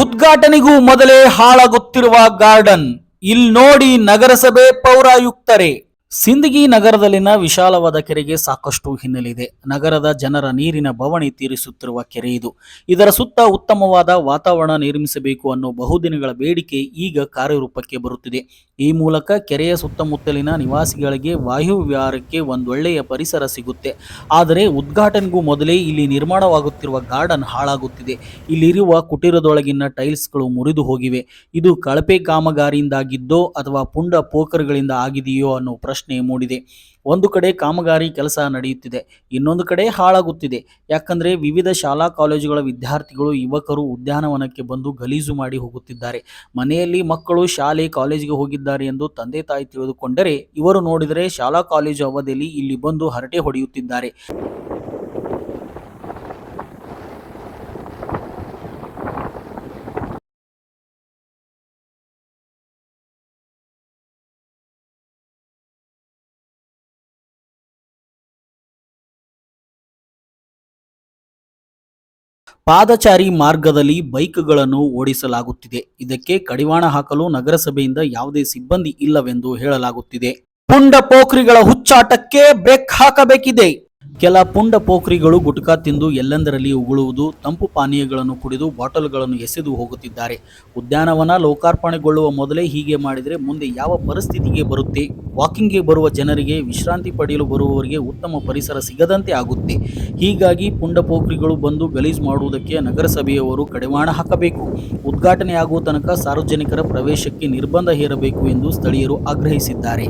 ಉದ್ಘಾಟನೆಗೂ ಮೊದಲೇ ಹಾಳಾಗುತ್ತಿರುವ ಗಾರ್ಡನ್. ಇಲ್ಲಿ ನೋಡಿ ನಗರಸಭೆ ಪೌರಾಯುಕ್ತರೇ. ಸಿಂದಗಿ ನಗರದಲ್ಲಿನ ವಿಶಾಲವಾದ ಕೆರೆಗೆ ಸಾಕಷ್ಟು ಹಿನ್ನೆಲೆ ಇದೆ. ನಗರದ ಜನರ ನೀರಿನ ಬವಣೆ ತೀರಿಸುತ್ತಿರುವ ಕೆರೆ ಇದು. ಇದರ ಸುತ್ತ ಉತ್ತಮವಾದ ವಾತಾವರಣ ನಿರ್ಮಿಸಬೇಕು ಅನ್ನೋ ಬಹುದಿನಗಳ ಬೇಡಿಕೆ ಈಗ ಕಾರ್ಯರೂಪಕ್ಕೆ ಬರುತ್ತಿದೆ. ಈ ಮೂಲಕ ಕೆರೆಯ ಸುತ್ತಮುತ್ತಲಿನ ನಿವಾಸಿಗಳಿಗೆ ವಾಯು ವಿಹಾರಕ್ಕೆ ಒಂದೊಳ್ಳೆಯ ಪರಿಸರ ಸಿಗುತ್ತೆ. ಆದರೆ ಉದ್ಘಾಟನೆಗೂ ಮೊದಲೇ ಇಲ್ಲಿ ನಿರ್ಮಾಣವಾಗುತ್ತಿರುವ ಗಾರ್ಡನ್ ಹಾಳಾಗುತ್ತಿದೆ. ಇಲ್ಲಿರುವ ಕುಟೀರದೊಳಗಿನ ಟೈಲ್ಸ್ಗಳು ಮುರಿದು ಹೋಗಿವೆ. ಇದು ಕಳಪೆ ಕಾಮಗಾರಿಯಿಂದಾಗಿದ್ದೋ ಅಥವಾ ಪುಂಡ ಪೋಖರಿಗಳಿಂದ ಆಗಿದೆಯೋ ಅನ್ನೋ ಪ್ರಶ್ನೆ ಮೂಡಿದೆ. ಒಂದು ಕಡೆ ಕಾಮಗಾರಿ ಕೆಲಸ ನಡೆಯುತ್ತಿದೆ, ಇನ್ನೊಂದು ಕಡೆ ಹಾಳಾಗುತ್ತಿದೆ. ಯಾಕಂದ್ರೆ ವಿವಿಧ ಶಾಲಾ ಕಾಲೇಜುಗಳ ವಿದ್ಯಾರ್ಥಿಗಳು ಯುವಕರು ಉದ್ಯಾನವನಕ್ಕೆ ಬಂದು ಗಲೀಜು ಮಾಡಿ ಹೋಗುತ್ತಿದ್ದಾರೆ. ಮನೆಯಲ್ಲಿ ಮಕ್ಕಳು ಶಾಲೆ ಕಾಲೇಜಿಗೆ ಹೋಗಿದ್ದಾರೆ ಎಂದು ತಂದೆ ತಾಯಿ ತಿಳಿದುಕೊಂಡರೆ ಇವರು ನೋಡಿದರೆ ಶಾಲಾ ಕಾಲೇಜು ಅವಧಿಯಲ್ಲಿ ಇಲ್ಲಿ ಬಂದು ಹರಟೆ ಹೊಡೆಯುತ್ತಿದ್ದಾರೆ. ಪಾದಚಾರಿ ಮಾರ್ಗದಲ್ಲಿ ಬೈಕ್ಗಳನ್ನು ಓಡಿಸಲಾಗುತ್ತಿದೆ. ಇದಕ್ಕೆ ಕಡಿವಾಣ ಹಾಕಲು ನಗರಸಭೆಯಿಂದ ಯಾವುದೇ ಸಿಬ್ಬಂದಿ ಇಲ್ಲವೆಂದು ಹೇಳಲಾಗುತ್ತಿದೆ. ಪುಂಡ ಪೋಖ್ರಿಗಳ ಹುಚ್ಚಾಟಕ್ಕೆ ಬ್ರೇಕ್ ಹಾಕಬೇಕಿದೆ. ಕೆಲ ಪುಂಡ ಪೋಖ್ರಿಗಳು ಗುಟ್ಕಾ ತಿಂದು ಎಲ್ಲೆಂದರಲ್ಲಿ ಉಗುಳುವುದು, ತಂಪು ಪಾನೀಯಗಳನ್ನು ಕುಡಿದು ಬಾಟಲ್ಗಳನ್ನು ಎಸೆದು ಹೋಗುತ್ತಿದ್ದಾರೆ. ಉದ್ಯಾನವನ ಲೋಕಾರ್ಪಣೆಗೊಳ್ಳುವ ಮೊದಲೇ ಹೀಗೆ ಮಾಡಿದರೆ ಮುಂದೆ ಯಾವ ಪರಿಸ್ಥಿತಿಗೆ ಬರುತ್ತೆ? ವಾಕಿಂಗ್ಗೆ ಬರುವ ಜನರಿಗೆ, ವಿಶ್ರಾಂತಿ ಪಡೆಯಲು ಬರುವವರಿಗೆ ಉತ್ತಮ ಪರಿಸರ ಸಿಗದಂತೆ ಆಗುತ್ತೆ. ಹೀಗಾಗಿ ಪುಂಡ ಪೋಖ್ರಿಗಳು ಬಂದು ಗಲೀಜು ಮಾಡುವುದಕ್ಕೆ ನಗರಸಭೆಯವರು ಕಡಿವಾಣ ಹಾಕಬೇಕು. ಉದ್ಘಾಟನೆಯಾಗುವ ತನಕ ಸಾರ್ವಜನಿಕರ ಪ್ರವೇಶಕ್ಕೆ ನಿರ್ಬಂಧ ಹೇರಬೇಕು ಎಂದು ಸ್ಥಳೀಯರು ಆಗ್ರಹಿಸಿದ್ದಾರೆ.